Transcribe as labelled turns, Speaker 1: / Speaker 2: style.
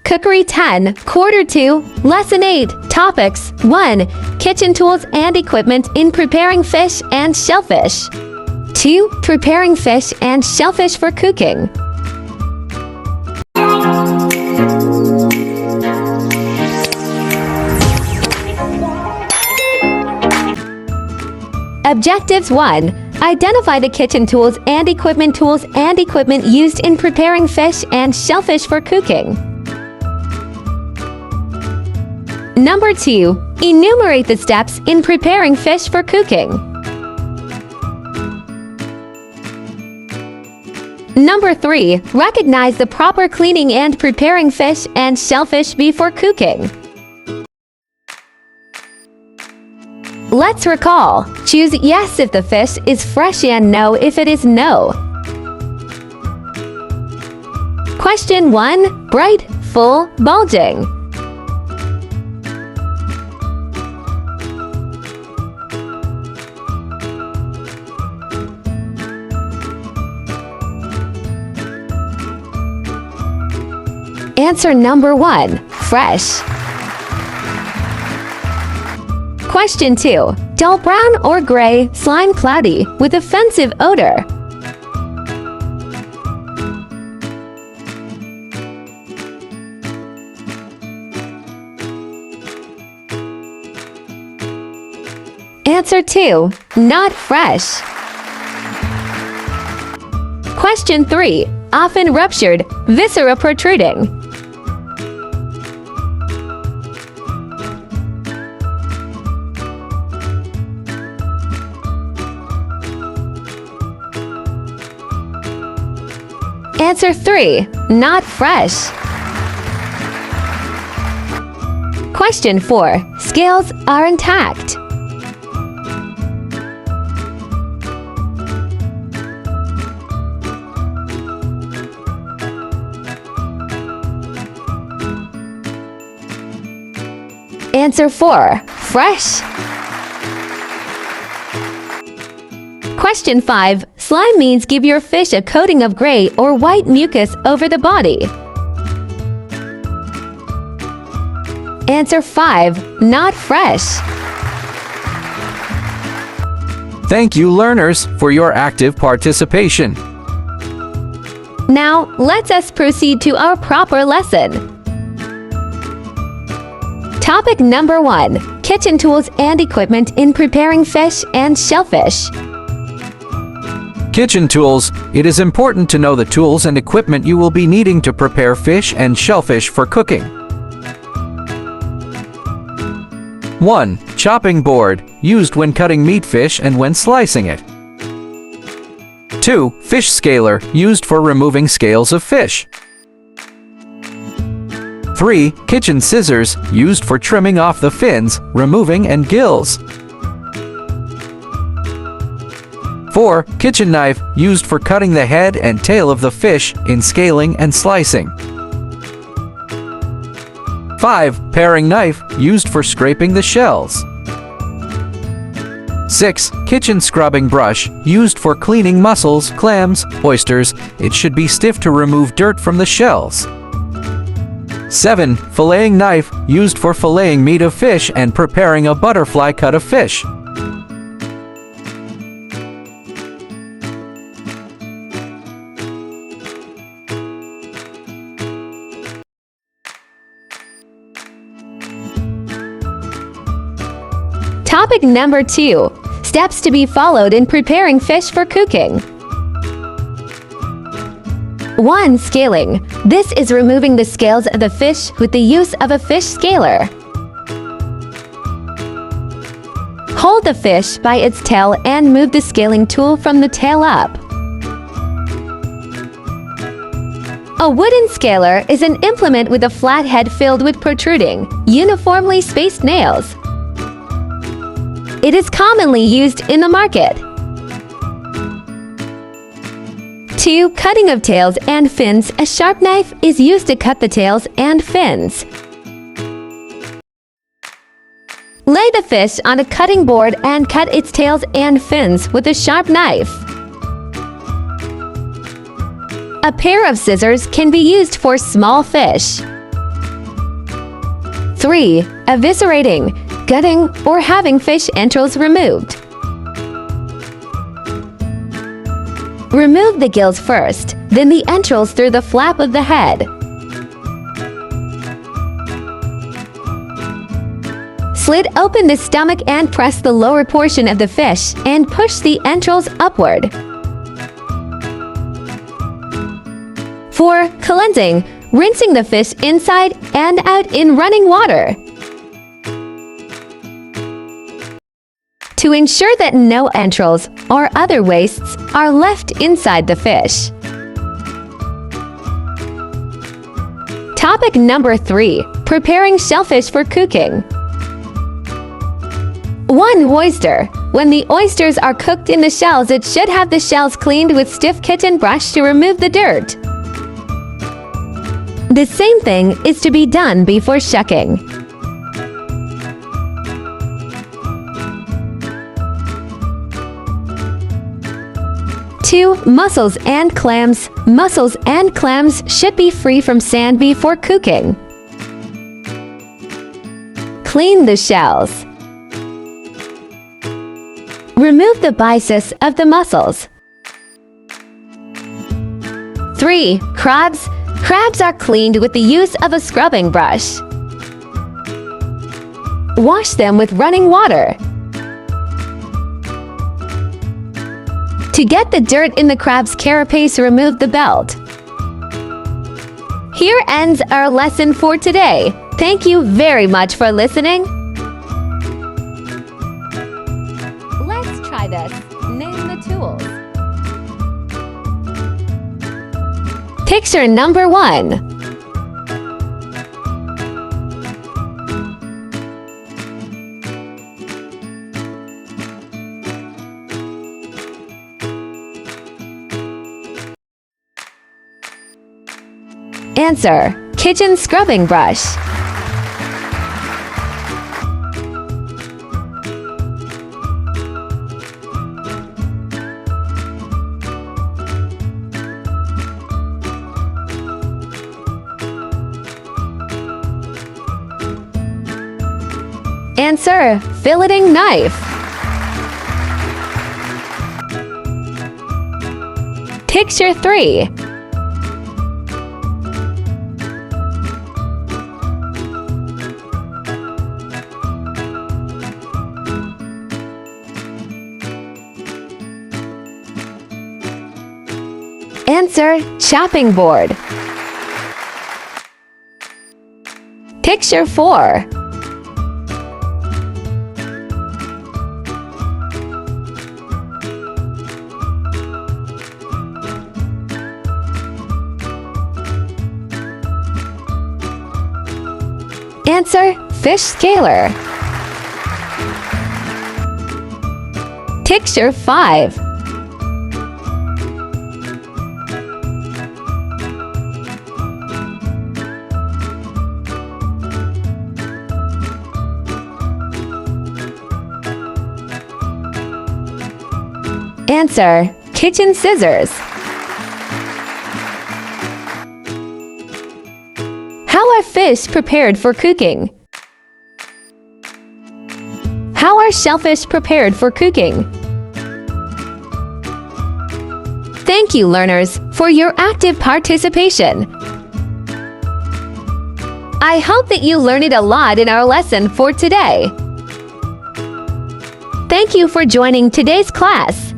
Speaker 1: Cookery 10, Quarter 2, Lesson 8, Topics 1. Kitchen tools and equipment in preparing fish and shellfish. 2. Preparing fish and shellfish for cooking. Objectives 1. Identify the kitchen tools and equipment used in preparing fish and shellfish for cooking. Number 2. Enumerate the steps in preparing fish for cooking. Number 3. Recognize the proper cleaning and preparing fish and shellfish before cooking. Let's recall. Choose yes if the fish is fresh and no if it is no. Question 1. Bright, full, bulging. Answer number 1. Fresh. Question 2. Dull brown or gray, slime cloudy, with offensive odor. Answer 2. Not fresh. Question 3. Often ruptured, viscera protruding. Answer 3. Not fresh. Question 4. Scales are intact. Answer 4. Fresh. Question 5. Slime means give your fish a coating of gray or white mucus over the body. Answer 5. Not fresh.
Speaker 2: Thank you, learners, for your active participation.
Speaker 1: Now, let us proceed to our proper lesson. Topic number 1. Kitchen tools and equipment in preparing fish and shellfish.
Speaker 2: Kitchen tools. It is important to know the tools and equipment you will be needing to prepare fish and shellfish for cooking. 1. Chopping board, used when cutting meat fish and when slicing it. 2. Fish scaler, used for removing scales of fish. 3. Kitchen scissors, used for trimming off the fins, removing and gills. 4. Kitchen knife, used for cutting the head and tail of the fish in scaling and slicing. 5. Paring knife, used for scraping the shells. 6. Kitchen scrubbing brush, used for cleaning mussels, clams, oysters. It should be stiff to remove dirt from the shells. 7. Filleting knife, used for filleting meat of fish and preparing a butterfly cut of fish.
Speaker 1: Topic number 2. Steps to be followed in preparing fish for cooking. 1. Scaling. This is removing the scales of the fish with the use of a fish scaler. Hold the fish by its tail and move the scaling tool from the tail up. A wooden scaler is an implement with a flat head filled with protruding, uniformly spaced nails. It is commonly used in the market. 2. Cutting of tails and fins. A sharp knife is used to cut the tails and fins. Lay the fish on a cutting board and cut its tails and fins with a sharp knife. A pair of scissors can be used for small fish. 3. Eviscerating, gutting, or having fish entrails removed. Remove the gills first, then the entrails through the flap of the head. Slit open the stomach and press the lower portion of the fish and push the entrails upward. 4. Cleansing, rinsing the fish inside and out in running water. To ensure that no entrails or other wastes are left inside the fish. Topic number 3. Preparing shellfish for cooking. 1. Oyster. When the oysters are cooked in the shells, it should have the shells cleaned with stiff kitchen brush to remove the dirt. The same thing is to be done before shucking. 2. Mussels and clams. Mussels and clams should be free from sand before cooking. Clean the shells. Remove the byssus of the mussels. 3. Crabs. Crabs are cleaned with the use of a scrubbing brush. Wash them with running water. To get the dirt in the crab's carapace, remove the belt. Here ends our lesson for today. Thank you very much for listening. Let's try this. Name the tools. Picture number 1. Answer: kitchen scrubbing brush. Answer: filleting knife. Picture 3. Answer: chopping board. Picture 4. Answer: fish scaler. Picture 5. Answer: kitchen scissors. How are fish prepared for cooking? How are shellfish prepared for cooking? Thank you, learners, for your active participation. I hope that you learned a lot in our lesson for today. Thank you for joining today's class.